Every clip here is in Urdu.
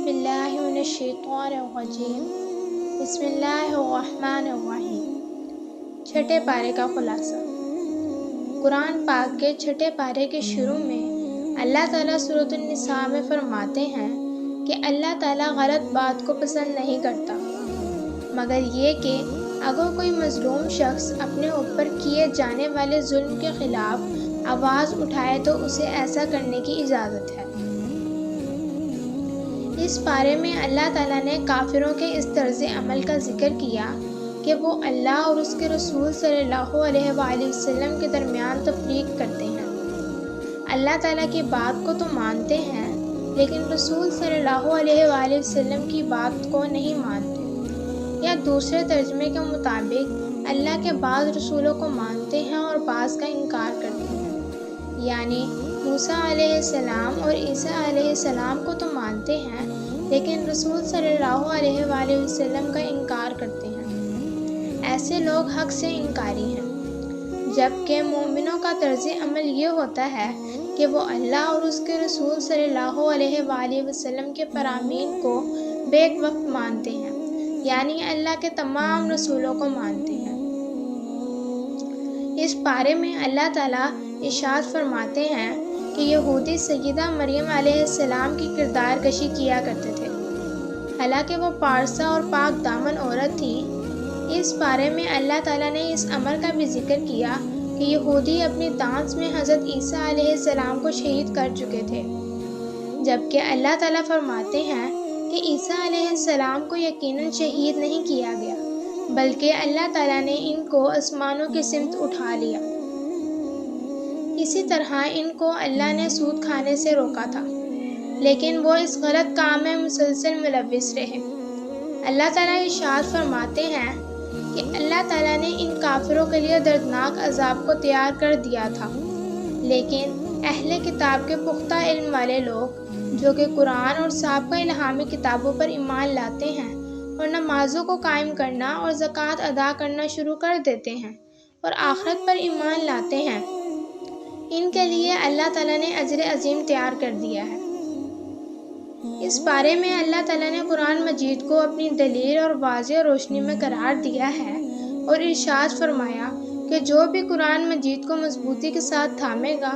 باللہ من الشیطان الرجیم بسم اللہ الرحمن الرحیم۔ چھٹے پارے کا خلاصہ۔ قرآن پاک کے چھٹے پارے کے شروع میں اللہ تعالیٰ سورۃ النساء میں فرماتے ہیں کہ اللہ تعالیٰ غلط بات کو پسند نہیں کرتا، مگر یہ کہ اگر کوئی مظلوم شخص اپنے اوپر کیے جانے والے ظلم کے خلاف آواز اٹھائے تو اسے ایسا کرنے کی اجازت ہے۔ اس پارے میں اللہ تعالیٰ نے کافروں کے اس طرز عمل کا ذکر کیا کہ وہ اللہ اور اس کے رسول صلی اللہ علیہ وآلہ وسلم کے درمیان تفریق کرتے ہیں۔ اللہ تعالیٰ کی بات کو تو مانتے ہیں لیکن رسول صلی اللہ علیہ وآلہ وسلم کی بات کو نہیں مانتے، یا دوسرے ترجمے کے مطابق اللہ کے بعض رسولوں کو مانتے ہیں اور بعض کا انکار کرتے ہیں، یعنی موسیٰ علیہ السلام اور عیسیٰ علیہ السلام کو تو مانتے ہیں لیکن رسول صلی اللہ علیہ وآلہ وسلم کا انکار کرتے ہیں۔ ایسے لوگ حق سے انکاری ہیں، جبکہ مومنوں کا طرز عمل یہ ہوتا ہے کہ وہ اللہ اور اس کے رسول صلی اللہ علیہ وآلہ وسلم کے فرامین کو بیک وقت مانتے ہیں، یعنی اللہ کے تمام رسولوں کو مانتے ہیں۔ اس پارے میں اللہ تعالیٰ ارشاد فرماتے ہیں کہ یہودی سیدہ مریم علیہ السلام کی کردار کشی کیا کرتے تھے، حالانکہ وہ پارسا اور پاک دامن عورت تھی۔ اس بارے میں اللہ تعالیٰ نے اس امر کا بھی ذکر کیا کہ یہودی اپنی دانس میں حضرت عیسیٰ علیہ السلام کو شہید کر چکے تھے، جبکہ اللہ تعالیٰ فرماتے ہیں کہ عیسیٰ علیہ السلام کو یقیناً شہید نہیں کیا گیا، بلکہ اللہ تعالیٰ نے ان کو آسمانوں کی سمت اٹھا لیا۔ اسی طرح ان کو اللہ نے سود کھانے سے روکا تھا، لیکن وہ اس غلط کام میں مسلسل ملوث رہے۔ اللہ تعالیٰ ارشاد فرماتے ہیں کہ اللہ تعالیٰ نے ان کافروں کے لیے دردناک عذاب کو تیار کر دیا تھا، لیکن اہل کتاب کے پختہ علم والے لوگ جو کہ قرآن اور سابقہ الہامی کتابوں پر ایمان لاتے ہیں اور نمازوں کو قائم کرنا اور زکوٰۃ ادا کرنا شروع کر دیتے ہیں اور آخرت پر ایمان لاتے ہیں، ان کے لیے اللہ تعالیٰ نے اجر عظیم تیار کر دیا ہے۔ اس بارے میں اللہ تعالیٰ نے قرآن مجید کو اپنی دلیل اور واضح روشنی میں قرار دیا ہے اور ارشاد فرمایا کہ جو بھی قرآن مجید کو مضبوطی کے ساتھ تھامے گا،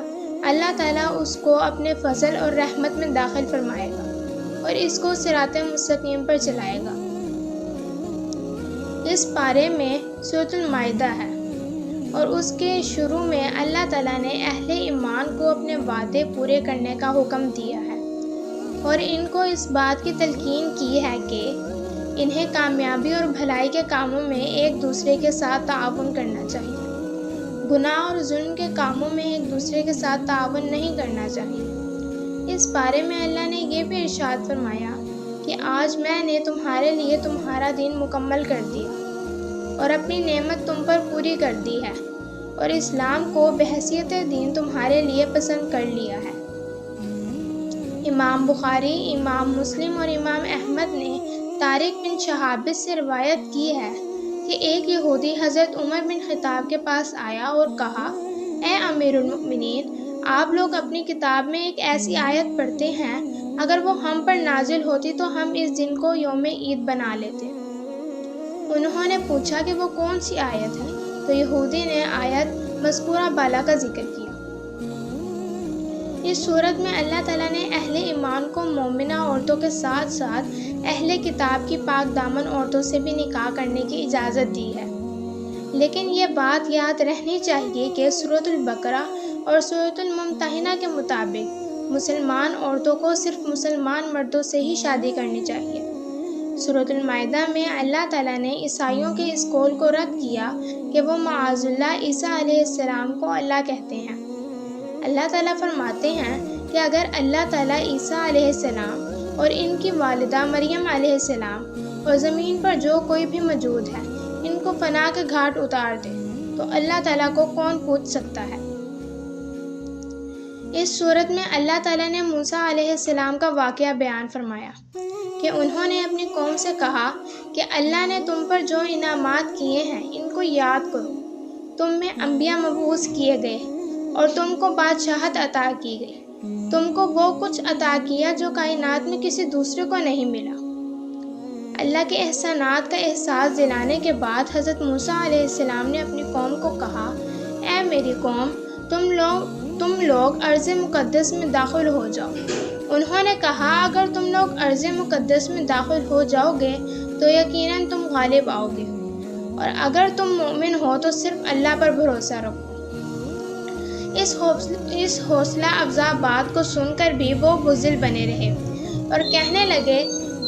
اللہ تعالیٰ اس کو اپنے فضل اور رحمت میں داخل فرمائے گا اور اس کو صراط مستقیم پر چلائے گا۔ اس پارے میں سورۃ المائدہ ہے اور اس کے شروع میں اللہ تعالیٰ نے اہل ایمان کو اپنے وعدے پورے کرنے کا حکم دیا ہے اور ان کو اس بات کی تلقین کی ہے کہ انہیں کامیابی اور بھلائی کے کاموں میں ایک دوسرے کے ساتھ تعاون کرنا چاہیے، گناہ اور ظلم کے کاموں میں ایک دوسرے کے ساتھ تعاون نہیں کرنا چاہیے۔ اس بارے میں اللہ نے یہ بھی ارشاد فرمایا کہ آج میں نے تمہارے لیے تمہارا دین مکمل کر دیا اور اپنی نعمت تم پر پوری کر دی ہے اور اسلام کو بحیثیت دین تمہارے لیے پسند کر لیا ہے۔ امام بخاری، امام مسلم اور امام احمد نے طارق بن شہاب سے روایت کی ہے کہ ایک یہودی حضرت عمر بن خطاب کے پاس آیا اور کہا، اے امیر المؤمنین، آپ لوگ اپنی کتاب میں ایک ایسی آیت پڑھتے ہیں، اگر وہ ہم پر نازل ہوتی تو ہم اس دن کو یوم عید بنا لیتے۔ انہوں نے پوچھا کہ وہ کون سی آیت ہے، تو یہودی نے آیت مذکورہ بالا کا ذکر کیا۔ اس صورت میں اللہ تعالیٰ نے اہل ایمان کو مومنہ عورتوں کے ساتھ ساتھ اہل کتاب کی پاک دامن عورتوں سے بھی نکاح کرنے کی اجازت دی ہے، لیکن یہ بات یاد رہنی چاہیے کہ سورۃ البقرہ اور سورۃ الممتحنہ کے مطابق مسلمان عورتوں کو صرف مسلمان مردوں سے ہی شادی کرنی چاہیے۔ سورۃ المائدہ میں اللہ تعالیٰ نے عیسائیوں کے اس قول کو رد کیا کہ وہ معاذ اللہ عیسیٰ علیہ السلام کو اللہ کہتے ہیں۔ اللہ تعالیٰ فرماتے ہیں کہ اگر اللہ تعالیٰ عیسیٰ علیہ السلام اور ان کی والدہ مریم علیہ السلام اور زمین پر جو کوئی بھی موجود ہے ان کو فنا کے گھاٹ اتار دے تو اللہ تعالیٰ کو کون پوچھ سکتا ہے۔ اس صورت میں اللہ تعالیٰ نے موسیٰ علیہ السلام کا واقعہ بیان فرمایا کہ انہوں نے اپنی قوم سے کہا کہ اللہ نے تم پر جو انعامات کیے ہیں ان کو یاد کرو، تم میں انبیاء مبعوث کیے گئے اور تم کو بادشاہت عطا کی گئی تم کو وہ کچھ عطا کیا جو کائنات میں کسی دوسرے کو نہیں ملا۔ اللہ کے احسانات کا احساس دلانے کے بعد حضرت موسیٰ علیہ السلام نے اپنی قوم کو کہا، اے میری قوم، تم لوگ ارض مقدس میں داخل ہو جاؤ۔ انہوں نے کہا، اگر تم لوگ ارض مقدس میں داخل ہو جاؤ گے تو یقیناً تم غالب آؤ گے، اور اگر تم مومن ہو تو صرف اللہ پر بھروسہ رکھو۔ اس حوصلہ افزا بات کو سن کر بھی وہ بزدل بنے رہے اور کہنے لگے،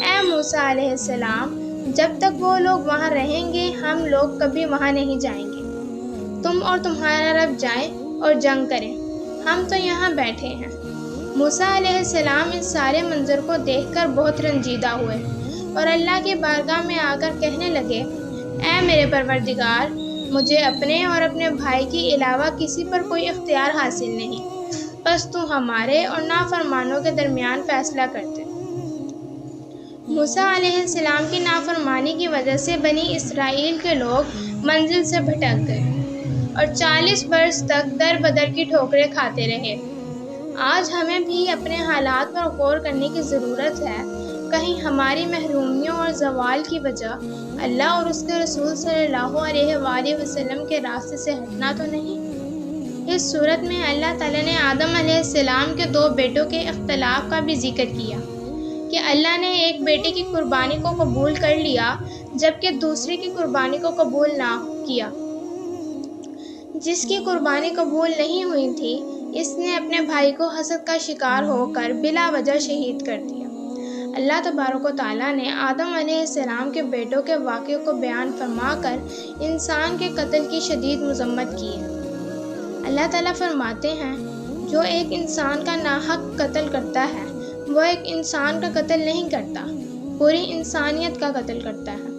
اے موسیٰ علیہ السلام، جب تک وہ لوگ وہاں رہیں گے ہم لوگ کبھی وہاں نہیں جائیں گے۔ تم اور تمہارا رب جائیں اور جنگ کریں، ہم تو یہاں بیٹھے ہیں۔ موسیٰ علیہ السلام اس سارے منظر کو دیکھ کر بہت رنجیدہ ہوئے اور اللہ کی بارگاہ میں آ کر کہنے لگے، اے میرے پروردگار، مجھے اپنے اور اپنے بھائی کے علاوہ کسی پر کوئی اختیار حاصل نہیں، بس تو ہمارے اور نافرمانوں کے درمیان فیصلہ کرتے۔ موسیٰ علیہ السلام کی نافرمانی کی وجہ سے بنی اسرائیل کے لوگ منزل سے بھٹک گئے اور 40 برس تک در بدر کی ٹھوکریں کھاتے رہے۔ آج ہمیں بھی اپنے حالات پر غور کرنے کی ضرورت ہے، کہیں ہماری محرومیوں اور زوال کی وجہ اللہ اور اس کے رسول صلی اللہ علیہ وآلہ وسلم کے راستے سے ہٹنا تو نہیں۔ اس صورت میں اللہ تعالیٰ نے آدم علیہ السلام کے 2 بیٹوں کے اختلاف کا بھی ذکر کیا کہ اللہ نے ایک بیٹے کی قربانی کو قبول کر لیا جبکہ دوسرے کی قربانی کو قبول نہ کیا۔ جس کی قربانی قبول نہیں ہوئی تھی اس نے اپنے بھائی کو حسد کا شکار ہو کر بلا وجہ شہید کر دیا۔ اللہ تبارک و تعالیٰ نے آدم علیہ السلام کے بیٹوں کے واقعے کو بیان فرما کر انسان کے قتل کی شدید مذمت کی ہے۔ اللہ تعالیٰ فرماتے ہیں، جو ایک انسان کا ناحق قتل کرتا ہے وہ ایک انسان کا قتل نہیں کرتا، پوری انسانیت کا قتل کرتا ہے،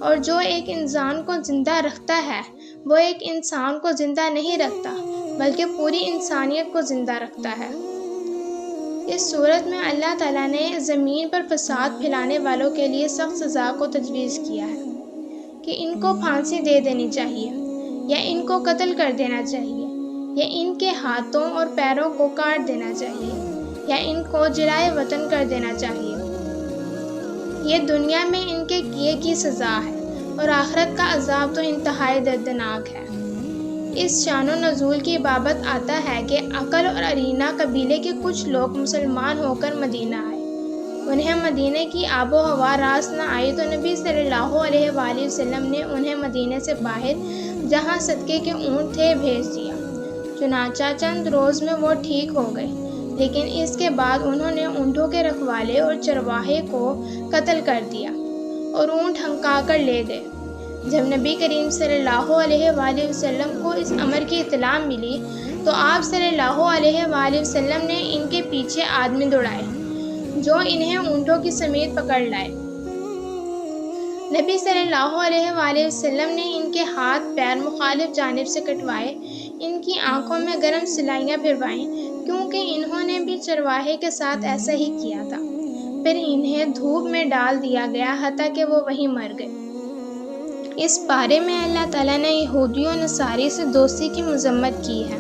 اور جو ایک انسان کو زندہ رکھتا ہے وہ ایک انسان کو زندہ نہیں رکھتا بلکہ پوری انسانیت کو زندہ رکھتا ہے۔ اس صورت میں اللہ تعالیٰ نے زمین پر فساد پھیلانے والوں کے لیے سخت سزا کو تجویز کیا ہے کہ ان کو پھانسی دے دینی چاہیے یا ان کو قتل کر دینا چاہیے یا ان کے ہاتھوں اور پیروں کو کاٹ دینا چاہیے یا ان کو جلائے وطن کر دینا چاہیے۔ یہ دنیا میں ان کے کیے کی سزا ہے اور آخرت کا عذاب تو انتہائی دردناک ہے۔ اس شان و نزول کی بابت آتا ہے کہ عقل اور ارینا قبیلے کے کچھ لوگ مسلمان ہو کر مدینہ آئے۔ انہیں مدینہ کی آب و ہوا راس نہ آئی تو نبی صلی اللہ علیہ وآلہ وسلم نے انہیں مدینہ سے باہر جہاں صدقے کے اونٹ تھے بھیج دیا۔ چنانچہ چند روز میں وہ ٹھیک ہو گئے، لیکن اس کے بعد انہوں نے اونٹوں کے رکھوالے اور چرواہے کو قتل کر دیا اور اونٹ ہنکا کر لے گئے۔ جب نبی کریم صلی اللہ علیہ وآلہ وسلم کو اس امر کی اطلاع ملی تو آپ صلی اللہ علیہ وآلہ وسلم نے ان کے پیچھے آدمی دوڑائے جو انہیں اونٹوں کی سمیت پکڑ لائے۔ نبی صلی اللہ علیہ وآلہ وسلم نے ان کے ہاتھ پیر مخالف جانب سے کٹوائے، ان کی آنکھوں میں گرم سلائیاں پھروائیں کیونکہ انہوں نے بھی چرواہے کے ساتھ ایسا ہی کیا تھا۔ پھر انہیں دھوپ میں ڈال دیا گیا حتیٰ کہ وہ وہیں مر گئے۔ اس بارے میں اللہ تعالیٰ نے یہودی و نصاری سے دوستی کی مذمت کی ہے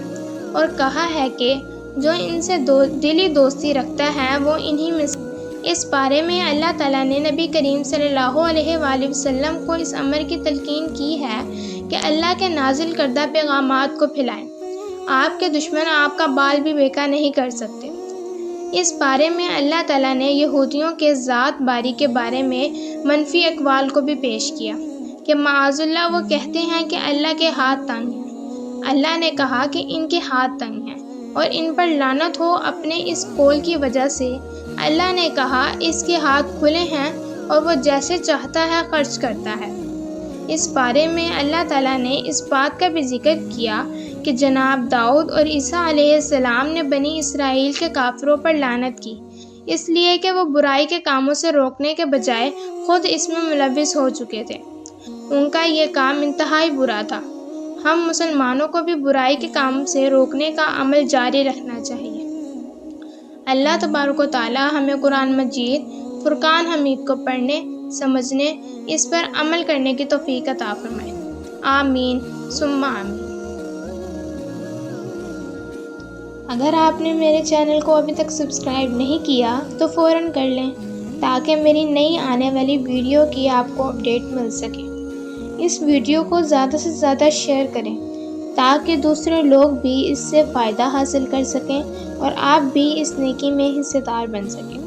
اور کہا ہے کہ جو ان سے دلی دوستی رکھتا ہے وہ انہی میں سے۔ اس بارے میں اللہ تعالیٰ نے نبی کریم صلی اللہ علیہ وآلہ وسلم کو اس امر کی تلقین کی ہے کہ اللہ کے نازل کردہ پیغامات کو پھیلائیں۔ آپ کے دشمن آپ کا بال بھی بیکا نہیں کر سکتے۔ اس بارے میں اللہ تعالیٰ نے یہودیوں کے ذات باری کے بارے میں منفی اقوال کو بھی پیش کیا کہ معاذ اللہ وہ کہتے ہیں کہ اللہ کے ہاتھ تنگ ہیں۔ اللہ نے کہا کہ ان کے ہاتھ تنگ ہیں اور ان پر لعنت ہو اپنے اس قول کی وجہ سے۔ اللہ نے کہا اس کے ہاتھ کھلے ہیں اور وہ جیسے چاہتا ہے خرچ کرتا ہے۔ اس بارے میں اللہ تعالیٰ نے اس بات کا بھی ذکر کیا کہ جناب داؤد اور عیسیٰ علیہ السلام نے بنی اسرائیل کے کافروں پر لعنت کی، اس لیے کہ وہ برائی کے کاموں سے روکنے کے بجائے خود اس میں ملوث ہو چکے تھے۔ ان کا یہ کام انتہائی برا تھا۔ ہم مسلمانوں کو بھی برائی کے کام سے روکنے کا عمل جاری رکھنا چاہیے۔ اللہ تبارک و تعالیٰ ہمیں قرآن مجید فرقان حمید کو پڑھنے، سمجھنے، اس پر عمل کرنے کی توفیق عطا فرمائے۔ آمین ثم آمین۔ اگر آپ نے میرے چینل کو ابھی تک سبسکرائب نہیں کیا تو فوراً کر لیں تاکہ میری نئی آنے والی ویڈیو کی آپ کو اپڈیٹ مل سکے۔ اس ویڈیو کو زیادہ سے زیادہ شیئر کریں تاکہ دوسرے لوگ بھی اس سے فائدہ حاصل کر سکیں اور آپ بھی اس نیکی میں حصہ دار بن سکیں۔